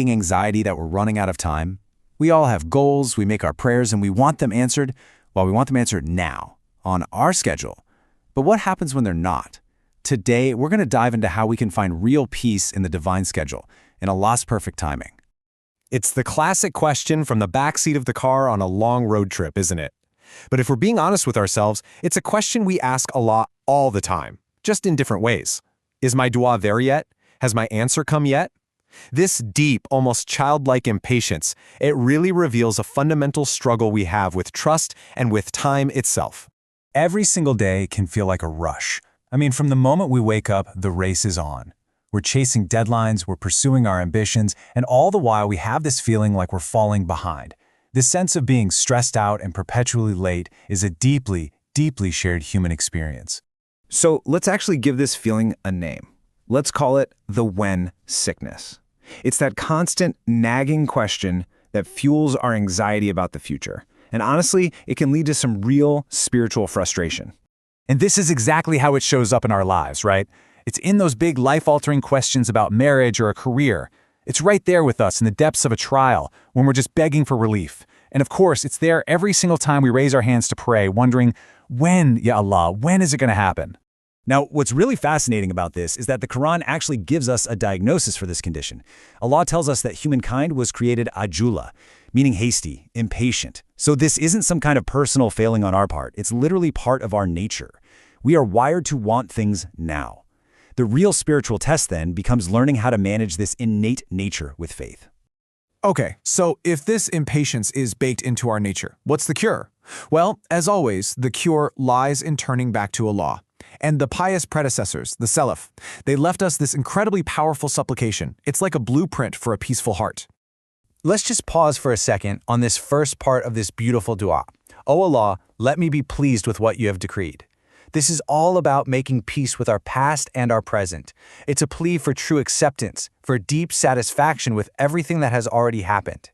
Anxiety that we're running out of time. We all have goals, we make our prayers, and we want them answered. Well, we want them answered now, on our schedule. But what happens when they're not? Today, we're going to dive into how we can find real peace in the divine schedule, in Allah's perfect timing. It's the classic question from the backseat of the car on a long road trip, isn't it? But if we're being honest with ourselves, it's a question we ask Allah all the time, just in different ways. Is my dua there yet? Has my answer come yet? This deep, almost childlike impatience, it really reveals a fundamental struggle we have with trust and with time itself. Every single day can feel like a rush. From the moment we wake up, the race is on. We're chasing deadlines, we're pursuing our ambitions, and all the while we have this feeling like we're falling behind. This sense of being stressed out and perpetually late is a deeply, deeply shared human experience. So let's actually give this feeling a name. Let's call it the when sickness. It's that constant, nagging question that fuels our anxiety about the future. And honestly, it can lead to some real spiritual frustration. And this is exactly how it shows up in our lives, right? It's in those big life-altering questions about marriage or a career. It's right there with us in the depths of a trial when we're just begging for relief. And of course, it's there every single time we raise our hands to pray, wondering, when, Ya Allah, when is it going to happen? Now, what's really fascinating about this is that the Quran actually gives us a diagnosis for this condition. Allah tells us that humankind was created ajula, meaning hasty, impatient. So this isn't some kind of personal failing on our part. It's literally part of our nature. We are wired to want things now. The real spiritual test then becomes learning how to manage this innate nature with faith. Okay, so if this impatience is baked into our nature, what's the cure? Well, as always, the cure lies in turning back to Allah. And the pious predecessors, the Salaf, they left us this incredibly powerful supplication. It's like a blueprint for a peaceful heart. Let's just pause for a second on this first part of this beautiful dua. O Allah, let me be pleased with what you have decreed. This is all about making peace with our past and our present. It's a plea for true acceptance, for deep satisfaction with everything that has already happened.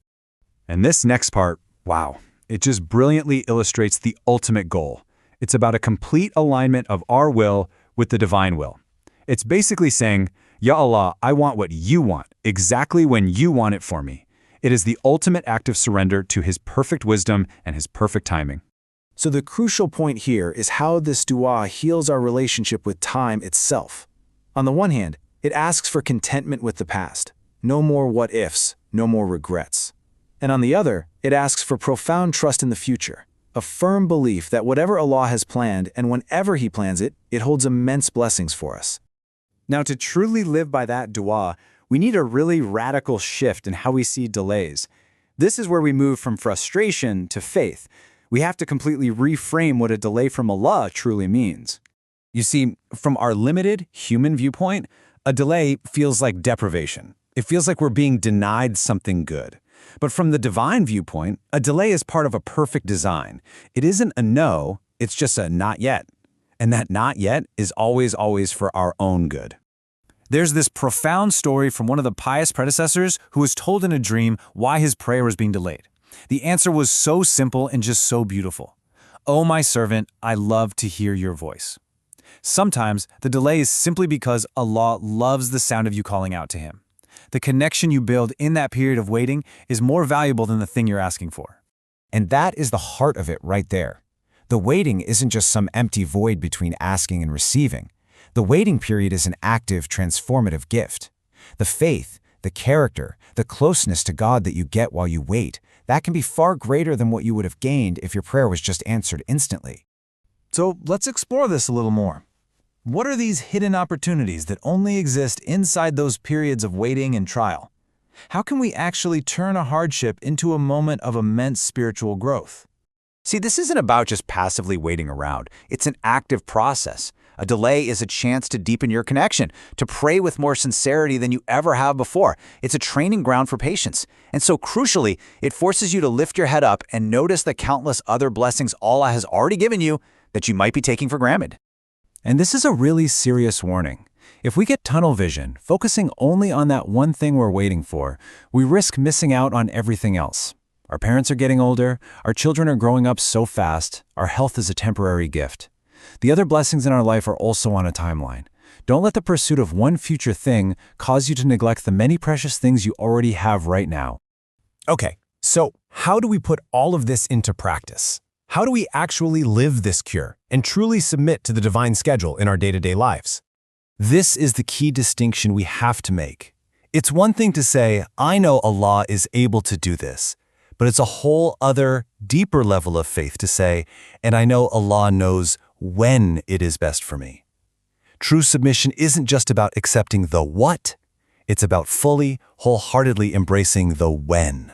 And this next part, wow, it just brilliantly illustrates the ultimate goal. It's about a complete alignment of our will with the divine will. It's basically saying, Ya Allah, I want what you want, exactly when you want it for me. It is the ultimate act of surrender to His perfect wisdom and His perfect timing. So the crucial point here is how this dua heals our relationship with time itself. On the one hand, it asks for contentment with the past. No more what-ifs, no more regrets. And on the other, it asks for profound trust in the future. A firm belief that whatever Allah has planned and whenever He plans it, it holds immense blessings for us. Now, to truly live by that dua, we need a really radical shift in how we see delays. This is where we move from frustration to faith. We have to completely reframe what a delay from Allah truly means. You see, from our limited human viewpoint, a delay feels like deprivation. It feels like we're being denied something good. But from the divine viewpoint, a delay is part of a perfect design. It isn't a no, it's just a not yet. And that not yet is always, always for our own good. There's this profound story from one of the pious predecessors who was told in a dream why his prayer was being delayed. The answer was so simple and just so beautiful. "O my servant, I love to hear your voice." Sometimes the delay is simply because Allah loves the sound of you calling out to Him. The connection you build in that period of waiting is more valuable than the thing you're asking for. And that is the heart of it right there. The waiting isn't just some empty void between asking and receiving. The waiting period is an active, transformative gift. The faith, the character, the closeness to God that you get while you wait, that can be far greater than what you would have gained if your prayer was just answered instantly. So let's explore this a little more. What are these hidden opportunities that only exist inside those periods of waiting and trial? How can we actually turn a hardship into a moment of immense spiritual growth? See, this isn't about just passively waiting around. It's an active process. A delay is a chance to deepen your connection, to pray with more sincerity than you ever have before. It's a training ground for patience. And so crucially, it forces you to lift your head up and notice the countless other blessings Allah has already given you that you might be taking for granted. And this is a really serious warning. If we get tunnel vision, focusing only on that one thing we're waiting for, we risk missing out on everything else. Our parents are getting older, our children are growing up so fast, our health is a temporary gift. The other blessings in our life are also on a timeline. Don't let the pursuit of one future thing cause you to neglect the many precious things you already have right now. Okay, so how do we put all of this into practice? How do we actually live this cure and truly submit to the divine schedule in our day-to-day lives? This is the key distinction we have to make. It's one thing to say, I know Allah is able to do this, but it's a whole other, deeper level of faith to say, and I know Allah knows when it is best for me. True submission isn't just about accepting the what, it's about fully, wholeheartedly embracing the when.